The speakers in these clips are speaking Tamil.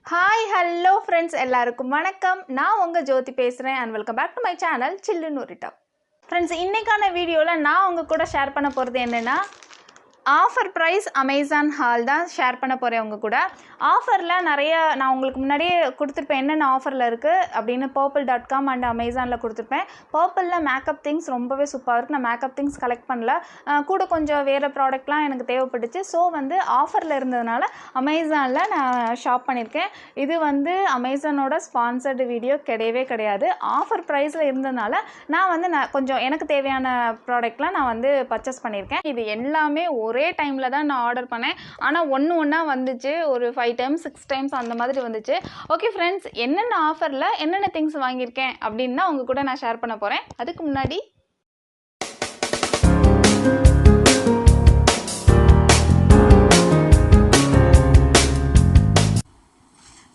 ஹாய் ஹலோ ஃப்ரெண்ட்ஸ் எல்லாருக்கும் வணக்கம். நான் உங்கள் ஜோதி பேசுகிறேன் and welcome back to my channel சில்லுன்னு ஒரு டாப். ஃப்ரெண்ட்ஸ், இன்றைக்கான வீடியோவில் நான் உங்கள் கூட ஷேர் பண்ண போகிறது என்னென்னா ஆஃபர் ப்ரைஸ் அமேசான் ஹால் தான் ஷேர் பண்ண போகிறேன் உங்கள் கூட. ஆஃபரில் நிறைய நான் உங்களுக்கு முன்னாடியே கொடுத்துருப்பேன் என்னென்ன ஆஃபரில் இருக்குது அப்படின்னு. purple.com அண்ட் அமேசானில் கொடுத்துருப்பேன். பர்பிளில் மேக்கப் திங்ஸ் ரொம்பவே சூப்பராக இருக்குது. நான் மேக்கப் திங்ஸ் கலெக்ட் பண்ணல, கூட கொஞ்சம் வேறு ப்ராடக்ட்லாம் எனக்கு தேவைப்பட்டுச்சு. ஸோ ஆஃபரில் இருந்ததுனால அமேசானில் நான் ஷாப் பண்ணியிருக்கேன். இது அமேசானோட ஸ்பான்சர்டு வீடியோ கிடையவே கிடையாது. ஆஃபர் ப்ரைஸில் இருந்ததுனால நான் கொஞ்சம் எனக்கு தேவையான ப்ராடக்ட்லாம் நான் பர்ச்சேஸ் பண்ணியிருக்கேன். இது எல்லாமே ஒரே டைமில் தான் நான் ஆர்டர் பண்ணேன். ஆனால் ஒன்றா வந்துச்சு. ஒரு 5 டைம்ஸ் 6 டைம்ஸ் அந்த மாதிரி வந்துச்சு. ஓகே ஃப்ரெண்ட்ஸ், என்னென்ன ஆஃபரில் என்னென்ன திங்ஸ் வாங்கியிருக்கேன் அப்படின்னா உங்கள் கூட நான் ஷேர் பண்ண போகிறேன். அதுக்கு முன்னாடி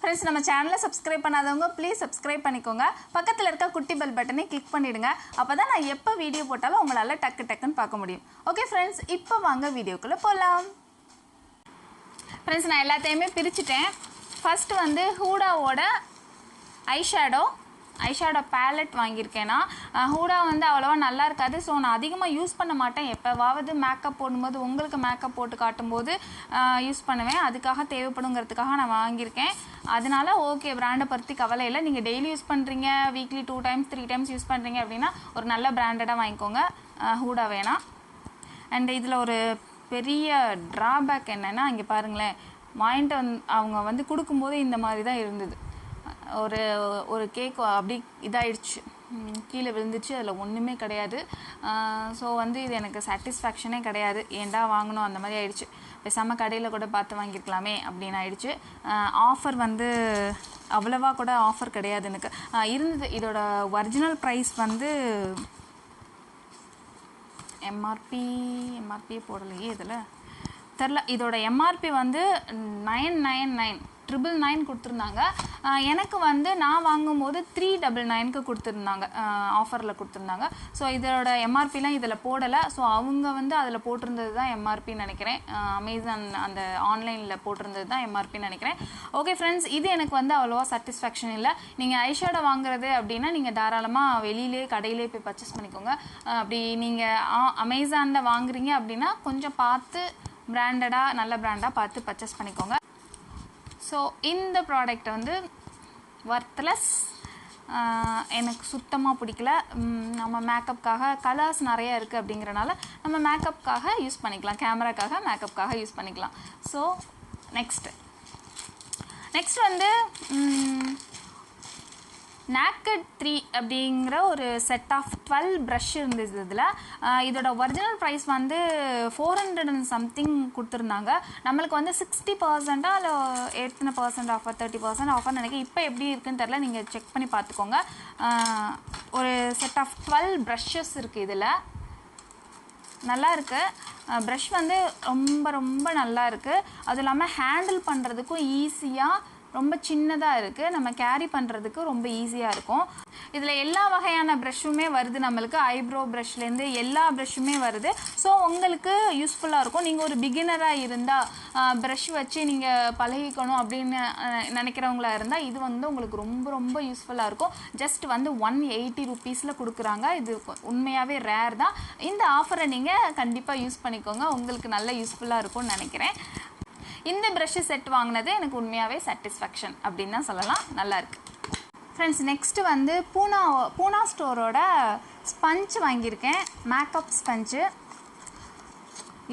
ஃப்ரெண்ட்ஸ், நம்ம சேனலை சப்ஸ்கிரைப் பண்ணாதவங்க ப்ளீஸ் சப்ஸ்கிரைப் பண்ணிக்கோங்க. பக்கத்தில் இருக்க குட்டி பெல் பட்டனை கிளிக் பண்ணிவிடுங்க. அப்போ தான் நான் எப்போ வீடியோ போட்டாலும் உங்களால் டக்குன்னு பார்க்க முடியும். ஓகே ஃப்ரெண்ட்ஸ், இப்போ வாங்க வீடியோக்குள்ளே போகலாம். ஃப்ரெண்ட்ஸ், நான் எல்லாத்தையுமே பிரிச்சுட்டேன். ஃபஸ்ட்டு ஹூடாவோட ஐஷேடோ பேலட் வாங்கியிருக்கேன்னா ஹூடா அவ்வளோவா நல்லா இருக்காது. ஸோ நான் அதிகமாக யூஸ் பண்ண மாட்டேன். எப்போவாவது மேக்கப் போடும்போது உங்களுக்கு மேக்கப் போட்டு காட்டும்போது யூஸ் பண்ணுவேன். அதுக்காக தேவைப்படுங்கிறதுக்காக நான் வாங்கியிருக்கேன். அதனால ஓகே, பிராண்டை பற்றி கவலை இல்லை. நீங்கள் டெய்லி யூஸ் பண்ணுறீங்க, வீக்லி 2 டைம்ஸ் 3 டைம்ஸ் யூஸ் பண்ணுறீங்க அப்படின்னா ஒரு நல்ல பிராண்டடாக வாங்கிக்கோங்க. ஹூடா வேணாம். அண்ட் இதில் ஒரு பெரிய ட்ராபேக் என்னென்னா, இங்கே பாருங்களேன், வாங்கிட்டு அவங்க கொடுக்கும்போது இந்த மாதிரி தான் இருந்தது. ஒரு கேக் அப்படி இதாகிடுச்சு, கீழே விழுந்துச்சு, அதில் ஒன்றுமே கிடையாது. ஸோ இது எனக்கு சாட்டிஸ்ஃபேக்ஷனே கிடையாது. ஏன்டா வாங்கணும் அந்த மாதிரி ஆயிடுச்சு. பேசாமல் கடையில் கூட பார்த்து வாங்கியிருக்கலாமே அப்படின்னு ஆயிடுச்சு. ஆஃபர் அவ்வளவா கூட ஆஃபர் கிடையாது எனக்கு இருந்தது. இதோட ஒரிஜினல் ப்ரைஸ் எம்ஆர்பியே போடலையே இதில் தெரில. இதோட எம்ஆர்பி 999 கொடுத்துருந்தாங்க. எனக்கு நான் வாங்கும்போது 399க்கு கொடுத்துருந்தாங்க, ஆஃபரில் கொடுத்துருந்தாங்க. ஸோ இதோட எம்ஆர்பிலாம் இதில் போடலை. ஸோ அவங்க அதில் போட்டிருந்தது தான் எம்ஆர்பின்னு நினைக்கிறேன். அமேசான் அந்த ஆன்லைனில் போட்டிருந்தது தான் எம்ஆர்பின்னு நினைக்கிறேன். ஓகே ஃப்ரெண்ட்ஸ், இது எனக்கு அவ்வளோவா சாட்டிஸ்ஃபேக்ஷன் இல்லை. நீங்கள் ஐஷேடோ வாங்குறது அப்படின்னா நீங்கள் தாராளமாக வெளியிலே கடையிலே போய் பர்ச்சேஸ் பண்ணிக்கோங்க. அப்படி நீங்கள் அமேசானில் வாங்குறீங்க அப்படின்னா கொஞ்சம் பார்த்து பிராண்டடாக நல்ல பிராண்டாக பார்த்து பர்ச்சேஸ் பண்ணிக்கோங்க. ஸோ இந்த ப்ராடக்ட் ஒர்த்லெஸ், எனக்கு சுத்தமாக பிடிக்கல. நம்ம மேக்கப்புக்காக கலர்ஸ் நிறையா இருக்குது அப்படிங்கிறனால நம்ம மேக்கப்புக்காக யூஸ் பண்ணிக்கலாம், கேமராக்காக மேக்கப்புக்காக யூஸ் பண்ணிக்கலாம். ஸோ நெக்ஸ்ட் நாக்கட் 3 அப்படிங்கிற ஒரு செட் ஆஃப் 12 ப்ரஷ் இருந்தது. இதோட ஒரிஜினல் ப்ரைஸ் 400 and something கொடுத்துருந்தாங்க. நம்மளுக்கு 60% இல்லை எத்தனை % ஆஃபர், 30% ஆஃபர் நினைக்கிறேன். இப்போ எப்படி இருக்குன்னு தெரில, நீங்கள் செக் பண்ணி பார்த்துக்கோங்க. ஒரு செட் ஆஃப் 12 ப்ரஷஸ் இருக்குது. இதில் நல்லா இருக்குது. ப்ரஷ் ரொம்ப ரொம்ப நல்லா இருக்குது. அதுவும் இல்லாமல் ஹேண்டில் பண்ணுறதுக்கும் ஈஸியாக, ரொம்ப சின்னதாக இருக்குது. நம்ம கேரி பண்ணுறதுக்கு ரொம்ப ஈஸியாக இருக்கும். இதில் எல்லா வகையான ப்ரஷ்ஷுமே வருது. நம்மளுக்கு ஐப்ரோ ப்ரஷ்லேருந்து எல்லா ப்ரஷ்ஷுமே வருது. ஸோ உங்களுக்கு யூஸ்ஃபுல்லாக இருக்கும். நீங்கள் ஒரு பிகினராக இருந்தால், ப்ரஷ் வச்சு நீங்கள் பழகிக்கணும் அப்படின்னு நினைக்கிறவங்களா இருந்தால் இது உங்களுக்கு ரொம்ப ரொம்ப யூஸ்ஃபுல்லாக இருக்கும். ஜஸ்ட் 180 rupeesல கொடுக்குறாங்க. இது உண்மையாகவே ரேர் தான். இந்த ஆஃபரை நீங்கள் கண்டிப்பாக யூஸ் பண்ணிக்கோங்க. உங்களுக்கு நல்ல யூஸ்ஃபுல்லாக இருக்கும்னு நினைக்கிறேன். இந்த ப்ரஷ்ஷு செட் வாங்கினது எனக்கு உண்மையாகவே சாட்டிஸ்ஃபேக்ஷன் அப்படின்னு தான் சொல்லலாம். நல்லாயிருக்கு. ஃப்ரெண்ட்ஸ், நெக்ஸ்ட்டு பூனா ஸ்டோரோட ஸ்பஞ்ச் வாங்கியிருக்கேன். Makeup sponge.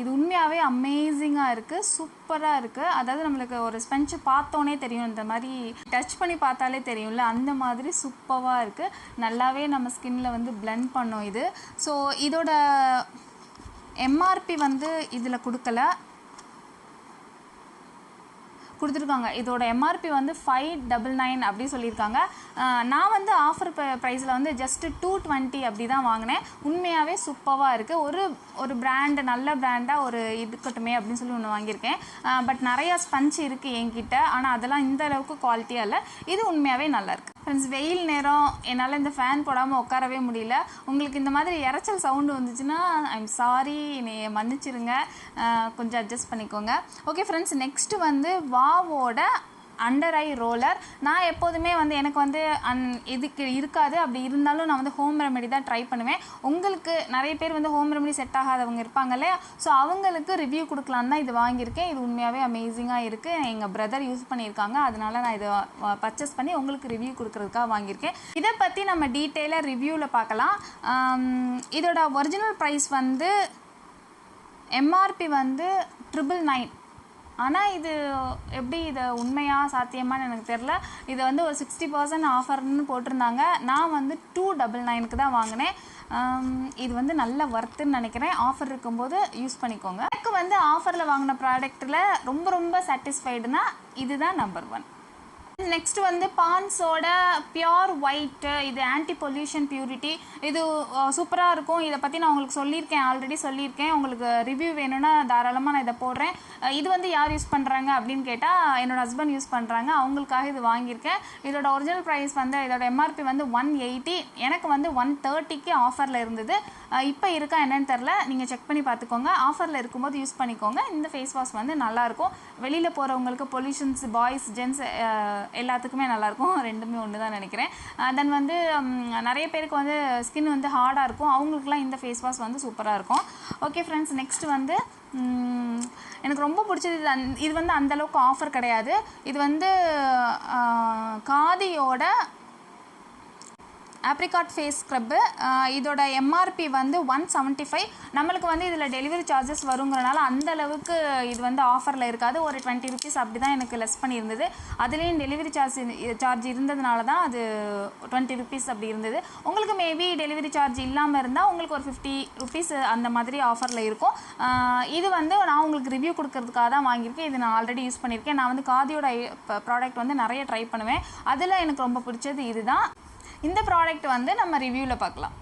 இது உண்மையாகவே அமேசிங்காக இருக்குது, சூப்பராக இருக்குது. அதாவது நம்மளுக்கு ஒரு ஸ்பஞ்சு பார்த்தோன்னே தெரியும், இந்த மாதிரி டச் பண்ணி பார்த்தாலே தெரியும்ல, அந்த மாதிரி சூப்பராக இருக்குது. நல்லாவே நம்ம ஸ்கின்னில் பிளெண்ட் பண்ணும் இது. ஸோ இதோட எம்ஆர்பி இதில் கொடுத்துருக்காங்க. இதோட எம்ஆர்பி 599 அப்படி சொல்லியிருக்காங்க. நான் ஆஃபர் ப்ரைஸில் ஜஸ்ட்டு 220 அப்படி தான் வாங்கினேன். உண்மையாகவே சூப்பராக இருக்குது. ஒரு பிராண்டு, நல்ல பிராண்டாக ஒரு இருக்கட்டுமே அப்படின்னு சொல்லி ஒன்று வாங்கியிருக்கேன். பட் நிறையா ஸ்பஞ்ச் இருக்குது என்கிட்ட, ஆனால் அதெல்லாம் இந்த அளவுக்கு குவாலிட்டியாக இல்லை. இது உண்மையாகவே நல்லாயிருக்கு. ஃப்ரெண்ட்ஸ், வெயில் நேரம் என்னால் இந்த ஃபேன் போடாமல் உட்காரவே முடியல. உங்களுக்கு இந்த மாதிரி இரைச்சல் சவுண்டு வந்துச்சுன்னா ஐம் சாரி, என்னை மன்னிச்சிருங்க, கொஞ்சம் அட்ஜஸ்ட் பண்ணிக்கோங்க. ஓகே ஃப்ரெண்ட்ஸ், நெக்ஸ்ட்டு வாவோட அண்டர் ஐ ரோலர். நான் எப்போதுமே வந்து எனக்கு வந்து இதுக்கு இருக்காது, அப்படி இருந்தாலும் நான் வந்து ஹோம் ரெமெடி தான் ட்ரை பண்ணுவேன். உங்களுக்கு நிறைய பேர் வந்து ஹோம் ரெமெடி செட் ஆகாதவங்க இருப்பாங்க இல்லையா, ஸோ அவங்களுக்கு ரிவ்யூ கொடுக்கலான்னு தான் இது வாங்கியிருக்கேன். இது உண்மையாகவே அமேசிங்காக இருக்குது. எங்கள் பிரதர் யூஸ் பண்ணியிருக்காங்க, அதனால நான் இதை பர்ச்சேஸ் பண்ணி உங்களுக்கு ரிவ்யூ கொடுக்குறதுக்காக வாங்கியிருக்கேன். இதை பற்றி நம்ம டீட்டெயிலாக ரிவ்யூவில் பார்க்கலாம். இதோட ஒரிஜினல் ப்ரைஸ் வந்து எம்ஆர்பி வந்து 999. ஆனால் இது எப்படி இது உண்மையாக சாத்தியமானு எனக்கு தெரில. இது வந்து ஒரு 60% ஆஃபர்னு போட்டிருந்தாங்க. நான் வந்து 299க்கு தான் வாங்கினேன். இது வந்து நல்ல ஒர்த்துன்னு நினைக்கிறேன். ஆஃபர் இருக்கும்போது யூஸ் பண்ணிக்கோங்க. எனக்கு வந்து ஆஃபரில் வாங்கின ப்ராடக்ட்டில் ரொம்ப சாட்டிஸ்ஃபைடுனா இதுதான் நம்பர் 1. நெக்ஸ்ட் வந்து பான்ஸோட பியோர் ஒயிட், இது ஆன்டி பொல்யூஷன் பியூரிட்டி. இது சூப்பராக இருக்கும். இதை பற்றி நான் உங்களுக்கு சொல்லியிருக்கேன், ஆல்ரெடி சொல்லியிருக்கேன். உங்களுக்கு ரிவ்யூ வேணும்னா தாராளமாக நான் இதை போடுறேன். இது வந்து யார் யூஸ் பண்ணுறாங்க அப்படின்னு கேட்டால் என்னோடய ஹஸ்பண்ட் யூஸ் பண்ணுறாங்க, அவங்களுக்காக இது வாங்கியிருக்கேன். இதோட ஒரிஜினல் ப்ரைஸ் வந்து இதோட எம்ஆர்பி வந்து 180. எனக்கு வந்து 130க்கு ஆஃபரில் இருந்தது. இப்போ இருக்கா என்னன்னு தெரில, நீங்கள் செக் பண்ணி பார்த்துக்கோங்க. ஆஃபரில் இருக்கும்போது யூஸ் பண்ணிக்கோங்க. இந்த ஃபேஸ் வாஷ் வந்து நல்லாயிருக்கும். வெளியில் போகிறவங்களுக்கு பொல்யூஷன்ஸ், பாய்ஸ், ஜென்ஸ் எல்லாத்துக்குமே நல்லாயிருக்கும். ரெண்டுமே ஒன்று தான் நினைக்கிறேன். தென் வந்து நிறைய பேருக்கு வந்து ஸ்கின் வந்து ஹார்டாக இருக்கும், அவங்களுக்குலாம் இந்த ஃபேஸ் வாஷ் வந்து சூப்பராக இருக்கும். ஓகே ஃப்ரெண்ட்ஸ், நெக்ஸ்ட் வந்து எனக்கு ரொம்ப பிடிச்சது இது வந்து அந்தளவுக்கு ஆஃபர் கிடையாது. இது வந்து காதியோட ஆப்ரிகாட் ஃபேஸ் ஸ்க்ரப்பு. இதோட எம்ஆர்பி வந்து 175. நம்மளுக்கு வந்து இதில் டெலிவரி சார்ஜஸ் வருங்கிறனால அந்தளவுக்கு இது வந்து ஆஃபரில் இருக்காது. ஒரு 20 rupees அப்படி தான் எனக்கு லெஸ் பண்ணியிருந்தது. அதுலேயும் டெலிவரி சார்ஜ் இருந்ததுனால தான் அது 20 rupees அப்படி இருந்தது. உங்களுக்கு மேபி டெலிவரி சார்ஜ் இல்லாமல் இருந்தால் உங்களுக்கு ஒரு 50 rupees அந்த மாதிரி ஆஃபரில் இருக்கும். இது வந்து நான் உங்களுக்கு ரிவ்யூ கொடுக்கறதுக்காக தான் வாங்கியிருக்கேன். இது நான் ஆல்ரெடி யூஸ் பண்ணியிருக்கேன். நான் வந்து காதியோட ப்ராடக்ட் வந்து நிறைய ட்ரை பண்ணுவேன். அதில் எனக்கு ரொம்ப பிடிச்சது இதுதான். இந்த ப்ராடக்ட் வந்து நம்ம ரிவ்யூவில் பார்க்கலாம்.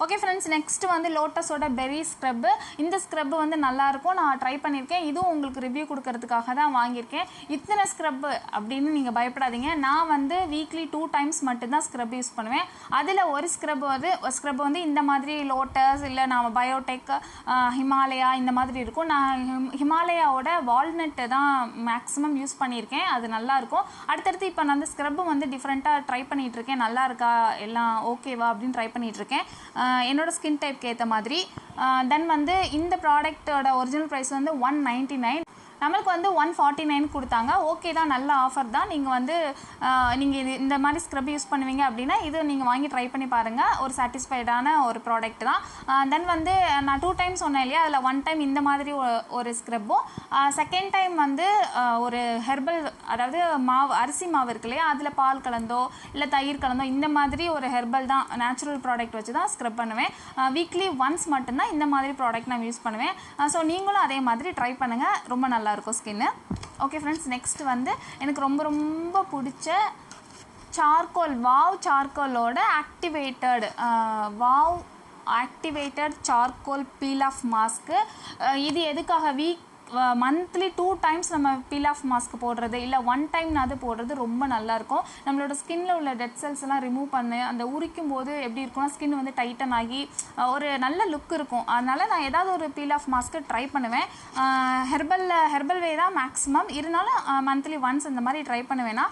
ஓகே ஃப்ரெண்ட்ஸ், நெக்ஸ்ட் வந்து லோட்டஸோட பெரி ஸ்க்ரப்பு. இந்த ஸ்க்ரப்பு வந்து நல்லாயிருக்கும், நான் ட்ரை பண்ணியிருக்கேன். இதுவும் உங்களுக்கு ரிவ்யூ கொடுக்கறதுக்காக தான் வாங்கியிருக்கேன். இத்தனை ஸ்க்ரப்பு அப்படின்னு நீங்கள் பயப்படாதீங்க. நான் வந்து வீக்லி 2 times மட்டும்தான் ஸ்க்ரப் யூஸ் பண்ணுவேன். அதில் ஒரு ஸ்க்ரப் வந்து இந்த மாதிரி லோட்டஸ், இல்லை நான் பயோடெக், ஹிமாலயா இந்த மாதிரி இருக்கும். நான் ஹிமாலயாவோட வால்நட்டு தான் மேக்ஸிமம் யூஸ் பண்ணியிருக்கேன். அது நல்லாயிருக்கும். அடுத்தடுத்து இப்போ நான் அந்த ஸ்க்ரப்பு வந்து டிஃப்ரெண்ட்டாக ட்ரை பண்ணிகிட்ருக்கேன். நல்லா இருக்கா, எல்லாம் ஓகேவா அப்படின்னு ட்ரை பண்ணிகிட்ருக்கேன் என்னோட ஸ்கின் டைப்க்கு ஏற்ற மாதிரி. தென் வந்து இந்த ப்ராடக்டோட ஒரிஜினல் ப்ரைஸ் வந்து 199. நம்மளுக்கு வந்து 149 கொடுத்தாங்க. ஓகே தான், நல்ல ஆஃபர் தான். நீங்கள் வந்து நீங்கள் இந்த மாதிரி ஸ்க்ரப் யூஸ் பண்ணுவீங்க அப்படின்னா இது நீங்கள் வாங்கி ட்ரை பண்ணி பாருங்கள். ஒரு சாட்டிஸ்ஃபைடான ஒரு ப்ராடக்ட் தான். தென் வந்து நான் 2 times சொன்னேன் இல்லையா, அதில் 1 time இந்த மாதிரி ஒரு ஸ்க்ரப்பும், செகண்ட் டைம் வந்து ஒரு ஹெர்பல், அதாவது மாவு, அரிசி மாவு இருக்கு இல்லையா, அதில் பால் கலந்தோ இல்லை தயிர் கலந்தோ இந்த மாதிரி ஒரு ஹெர்பல் தான், நேச்சுரல் ப்ராடக்ட் வச்சு தான் ஸ்க்ரப் பண்ணுவேன். வீக்லி ஒன்ஸ் மட்டும்தான் இந்த மாதிரி ப்ராடக்ட் நான் யூஸ் பண்ணுவேன். ஸோ நீங்களும் அதே மாதிரி ட்ரை பண்ணுங்கள், ரொம்ப நல்லா இருக்கும் ஸ்கின்னு. ஓகே ஃப்ரெண்ட்ஸ், நெக்ஸ்ட் வந்து எனக்கு ரொம்ப பிடிச்ச சார்கோல், சார்கோலோட activated charcoal peel off mask. இது எதுக்காக மந்த்லி 2 times நம்ம பீல் ஆஃப் மாஸ்க் போடுறது, இல்லை 1 time அது போடுறது ரொம்ப நல்லாயிருக்கும். நம்மளோட ஸ்கின்னில் உள்ள டெட் செல்ஸ் எல்லாம் ரிமூவ் பண்ணு, அந்த உரிக்கும் போது எப்படி இருக்கும்னா ஸ்கின் வந்து டைட்டன் ஆகி ஒரு நல்ல லுக் இருக்கும். அதனால் நான் ஏதாவது ஒரு பீல் ஆஃப் மாஸ்க்கு ட்ரை பண்ணுவேன். ஹெர்பல் வே தான் மேக்ஸிமம், இருந்தாலும் மந்த்லி ஒன்ஸ் இந்த மாதிரி ட்ரை பண்ணுவேன்னா.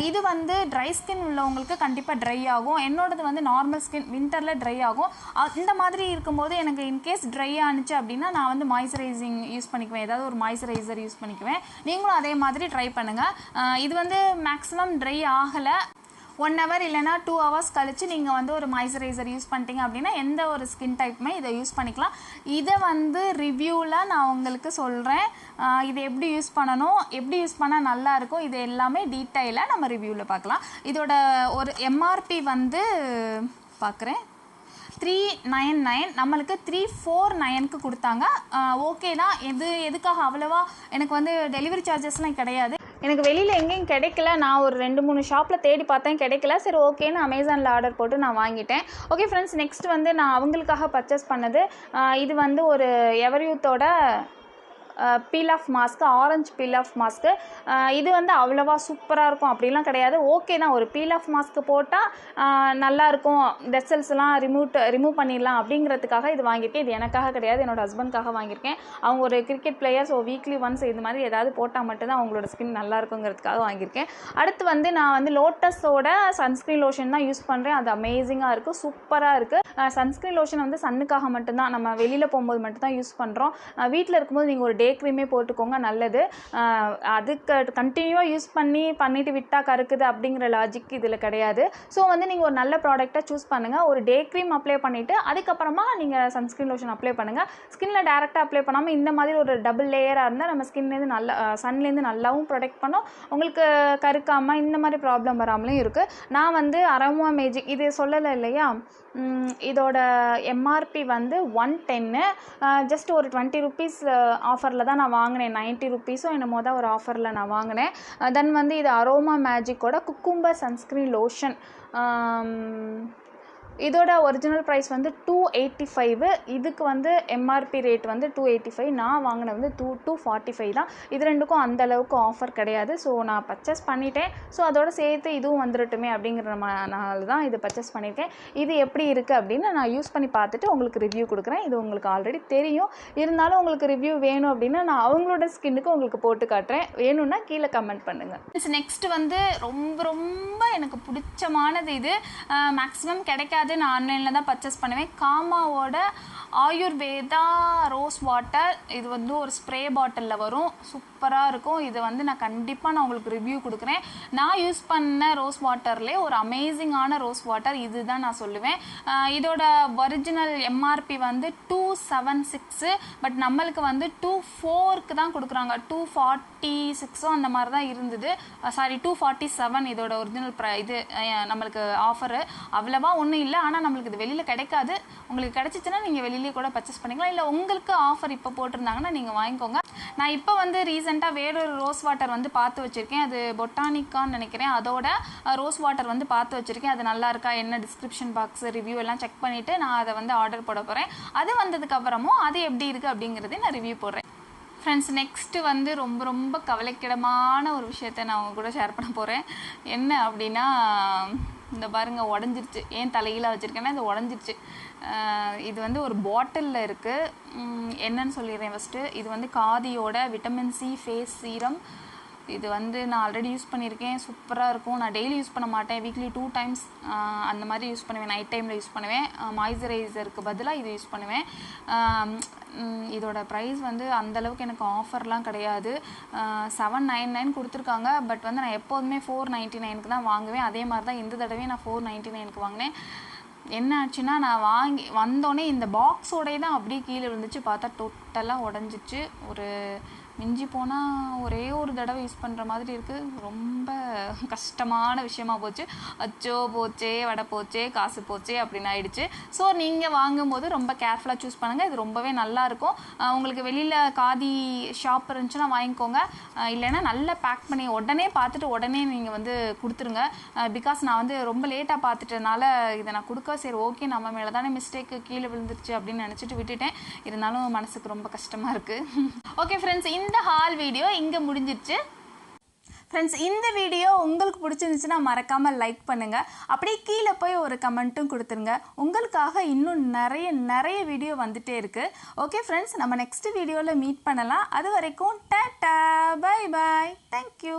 இது வந்து ட்ரை ஸ்கின் உள்ளவங்களுக்கு கண்டிப்பாக ட்ரை ஆகும். என்னோடது வந்து நார்மல் ஸ்கின், வின்டரில் ட்ரை ஆகும். இந்த மாதிரி இருக்கும்போது எனக்கு இன்கேஸ் ட்ரை ஆனிச்சு அப்படின்னா நான் வந்து மாய்ஸ்சரைசிங் யூஸ் பண்ணிக்குவேன், ஏதாவது ஒரு மாய்ஸ்சரைசர் யூஸ் பண்ணிக்குவேன். நீங்களும் அதே மாதிரி ட்ரை பண்ணுங்கள். இது வந்து மேக்ஸிமம் ட்ரை ஆகலை, 1 hour இல்லைனா 2 hours கழித்து நீங்கள் வந்து ஒரு மாய்ஸ்சரைசர் யூஸ் பண்ணிட்டீங்க அப்படின்னா எந்த ஒரு ஸ்கின் டைப்புமே இதை யூஸ் பண்ணிக்கலாம். இதை வந்து ரிவ்யூவில் நான் உங்களுக்கு சொல்கிறேன், இதை எப்படி யூஸ் பண்ணணும், எப்படி யூஸ் பண்ணால் நல்லாயிருக்கும், இது எல்லாமே டீட்டெயிலாக நம்ம ரிவ்யூவில் பார்க்கலாம். இதோட ஒரு எம்ஆர்பி வந்து பார்க்குறேன் 399, நம்மளுக்கு 349க்கு கொடுத்தாங்க. ஓகே தான். எதுக்காக அவ்வளோவா எனக்கு வந்து டெலிவரி சார்ஜஸ்லாம் கிடையாது. எனக்கு வெளியில் எங்கேயும் கிடைக்கல. நான் ஒரு 2-3 ஷாப்பில் தேடி பார்த்தேன், கிடைக்கல. சரி ஓகேன்னு அமேசானில் ஆர்டர் போட்டு நான் வாங்கிட்டேன். ஓகே ஃப்ரெண்ட்ஸ், நெக்ஸ்ட் வந்து நான் அவங்களுக்காக பர்ச்சேஸ் பண்ணது இது வந்து ஒரு எவர்யூத்தோட peel off mask, orange peel off mask. இது வந்து அவ்வளோவா சூப்பராக இருக்கும் அப்படிலாம் கிடையாது. ஓகே தான், ஒரு பீல் ஆஃப் மாஸ்க்கு போட்டால் நல்லாயிருக்கும், டெட் செல்ஸ்லாம் ரிமூவ் பண்ணிடலாம் அப்படிங்கிறதுக்காக இது வாங்கியிருக்கேன். இது எனக்காக கிடையாது, என்னோடய ஹஸ்பண்ட்காக வாங்கியிருக்கேன். அவங்க ஒரு cricket player. So weekly once இது மாதிரி ஏதாவது போட்டால் மட்டும்தான் அவங்களோட ஸ்கின் நல்லா இருக்குங்கிறதுக்காக வாங்கியிருக்கேன். அடுத்து வந்து நான் வந்து லோட்டஸோட சன்ஸ்க்ரீன் லோஷன் தான் யூஸ் பண்ணுறேன். அது அமேசிங்காக இருக்குது, சூப்பராக இருக்குது. சன்ஸ்க்ரீன் லோஷன் வந்து சன்னுக்காக மட்டும்தான், நம்ம வெளியில் போகும்போது மட்டும்தான் யூஸ் பண்ணுறோம். வீட்டில் இருக்கும்போது நீங்கள் ஒரு டே க்ரீமே போட்டுக்கோங்க, நல்லது. அதுக்கு கண்டினியூவாக யூஸ் பண்ணிவிட்டு விட்டால் கருக்குது அப்படிங்கிற லாஜிக் இதில் கிடையாது. ஸோ வந்து நீங்கள் ஒரு நல்ல ப்ராடக்டாக சூஸ் பண்ணுங்கள். ஒரு டே க்ரீம் அப்ளை பண்ணிவிட்டு அதுக்கப்புறமா நீங்கள் சன்ஸ்க்ரீன் லோஷன் அப்ளை பண்ணுங்கள். ஸ்கின்னில் டேரெக்டாக அப்ளை பண்ணாமல் இந்த மாதிரி ஒரு டபுள் லேயராக இருந்தால் நம்ம ஸ்கின்லேருந்து நல்லா சன்லேருந்து நல்லாவும் ப்ரொடெக்ட் பண்ணோம், உங்களுக்கு கருக்காமல் இந்த மாதிரி ப்ராப்ளம் வராமலும் இருக்குது. நான் வந்து அரோமா மேஜிக் இது சொல்லலை இல்லையா, இதோட எம்ஆர்பி வந்து 110, ஜஸ்ட் ஒரு 20 ருபீஸ் ஆஃபரில் தான் நான் வாங்கினேன். 90 ருபீஸோ என்னமோ தான் ஒரு ஆஃபரில் நான் வாங்கினேன். தென் வந்து இது அரோமா மேஜிக்கோட குக்கும்பர் சன்ஸ்க்ரீன் லோஷன். இதோட ஒரிஜினல் ப்ரைஸ் வந்து 285. இதுக்கு வந்து எம்ஆர்பி ரேட் வந்து 285. நான் வாங்கினது வந்து 245 தான். இது ரெண்டுக்கும் அந்தளவுக்கு ஆஃபர் கிடையாது. ஸோ நான் பர்ச்சேஸ் பண்ணிட்டேன். ஸோ அதோட சேர்த்து இதுவும் வந்துடட்டுமே அப்படிங்கிறனால தான் இது பர்ச்சேஸ் பண்ணியிருக்கேன். இது எப்படி இருக்குது அப்படின்னு நான் யூஸ் பண்ணி பார்த்துட்டு உங்களுக்கு ரிவ்யூ கொடுக்குறேன். இது உங்களுக்கு ஆல்ரெடி தெரியும், இருந்தாலும் உங்களுக்கு ரிவ்யூ வேணும் அப்படின்னா நான் அவங்களோட ஸ்கின்னுக்கு உங்களுக்கு போட்டு காட்டுறேன். வேணும்னா கீழே கமெண்ட் பண்ணுங்கள். நெக்ஸ்ட் வந்து ரொம்ப ரொம்ப எனக்கு பிடிச்சமானது இது. மேக்ஸிமம் கிடைக்காது, நான் ஆன்லைனில் தான் பர்ச்சேஸ் பண்ணுவேன். காமாவோட ஆயுர்வேதா ரோஸ் வாட்டர். இது வந்து ஒரு ஸ்ப்ரே பாட்டிலில் வரும், சூப்பராக இருக்கும். இது வந்து நான் கண்டிப்பாக உங்களுக்கு ரிவ்யூ கொடுக்குறேன். நான் யூஸ் பண்ண ரோஸ் வாட்டர்லேயே ஒரு அமேசிங்கான ரோஸ் வாட்டர் இது தான் நான் சொல்லுவேன். இதோட ஒரிஜினல் எம்ஆர்பி வந்து 276, பட் நம்மளுக்கு வந்து 24க்கு தான் கொடுக்குறாங்க. 246 அந்த மாதிரி தான் இருந்தது. சாரி 247 இதோட ஒரிஜினல் இது நம்மளுக்கு ஆஃபரு அவ்வளவா ஒன்றும் இல்லை. ஆனால் நம்மளுக்கு இது வெளியில் கிடைக்காது. உங்களுக்கு கிடைச்சிச்சுன்னா நீங்கள் வெளியிலேயே கூட பர்ச்சேஸ் பண்ணிக்கலாம். இல்லை உங்களுக்கு ஆஃபர் இப்போ போட்டிருந்தாங்கன்னா நீங்கள் வாங்கிக்கோங்க. நான் இப்போ வந்து ரீசெண்டாக வேறொரு ரோஸ் வாட்டர் வந்து பார்த்து வச்சுருக்கேன். அது பொட்டானிக்கான்னு நினைக்கிறேன். அதோட ரோஸ் வாட்டர் வந்து பார்த்து வச்சுருக்கேன். அது நல்லா இருக்கா என்ன, டிஸ்கிரிப்ஷன் பாக்ஸ் ரிவ்யூ எல்லாம் செக் பண்ணிவிட்டு நான் அதை வந்து ஆர்டர் போட போகிறேன். அது வந்ததுக்கப்புறமும் அது எப்படி இருக்குது அப்படிங்கிறதே நான் ரிவ்யூ போடுறேன். ஃப்ரெண்ட்ஸ், நெக்ஸ்ட்டு வந்து ரொம்ப ரொம்ப கவலைக்கிடமான ஒரு விஷயத்த நான் அவங்க கூட ஷேர் பண்ண போகிறேன். என்ன அப்படின்னா, இந்த பாருங்கள் உடஞ்சிருச்சு. ஏன் தலையில் வச்சுருக்கேன்னா இது உடஞ்சிருச்சு. இது வந்து ஒரு பாட்டிலில் இருக்குது. என்னன்னு சொல்லிடுறேன் ஃபஸ்ட்டு. இது வந்து காதியோட விட்டமின் சி ஃபேஸ் சீரம். இது வந்து நான் ஆல்ரெடி யூஸ் பண்ணியிருக்கேன், சூப்பராக இருக்கும். நான் டெய்லி யூஸ் பண்ண மாட்டேன், வீக்லி 2 டைம்ஸ் அந்த மாதிரி யூஸ் பண்ணுவேன். நைட் டைமில் யூஸ் பண்ணுவேன். மாய்ஸ்சரைசருக்கு பதிலாக இது யூஸ் பண்ணுவேன். இதோட ப்ரைஸ் வந்து அந்தளவுக்கு எனக்கு ஆஃபர்லாம் கிடையாது. 799 கொடுத்துருக்காங்க. பட் வந்து நான் எப்போதுமே 499க்கு தான் வாங்குவேன். அதே மாதிரி தான் இந்த தடவையும் நான் 499க்கு வாங்கினேன். என்ன ஆச்சுன்னா, நான் வந்தோடனே இந்த பாக்ஸோடே தான் அப்படியே கீழே விழுந்துச்சு. பார்த்தா டோட்டலாக உடஞ்சிச்சு. ஒரு மிஞ்சி போனால் ஒரே ஒரு தடவை யூஸ் பண்ணுற மாதிரி இருக்குது. ரொம்ப கஷ்டமான விஷயமா போச்சு. அச்சோ போச்சே, வடை போச்சே, காசு போச்சே அப்படின்னு ஆயிடுச்சு. ஸோ நீங்கள் வாங்கும்போது ரொம்ப கேர்ஃபுல்லாக சூஸ் பண்ணுங்கள். இது ரொம்பவே நல்லாயிருக்கும். உங்களுக்கு வெளியில் காதி ஷாப் இருந்துச்சுன்னா வாங்கிக்கோங்க. இல்லைன்னா நல்லா பேக் பண்ணி உடனே பார்த்துட்டு உடனே நீங்கள் வந்து கொடுத்துருங்க. பிகாஸ் நான் வந்து ரொம்ப லேட்டாக பார்த்துட்டனால இதை நான் கொடுக்க சரி ஓகே நம்ம மேலே தானே மிஸ்டேக்கு, கீழே விழுந்துருச்சு அப்படின்னு நினச்சிட்டு விட்டுட்டேன். இருந்தாலும் மனசுக்கு ரொம்ப கஷ்டமாக இருக்குது. ஓகே ஃப்ரெண்ட்ஸ், இந்த ஹால் வீடியோ இங்கே முடிஞ்சிருச்சு. ஃப்ரெண்ட்ஸ், இந்த வீடியோ உங்களுக்கு பிடிச்சிருந்துச்சுன்னா மறக்காமல் லைக் பண்ணுங்கள். அப்படியே கீழே போய் ஒரு கமெண்ட்டும் கொடுத்துருங்க. உங்களுக்காக இன்னும் நிறைய வீடியோ வந்துகிட்டே இருக்குது. ஓகே ஃப்ரெண்ட்ஸ், நம்ம நெக்ஸ்ட் வீடியோவில் மீட் பண்ணலாம். அது வரைக்கும் டாடா, பை பாய், தேங்க்யூ.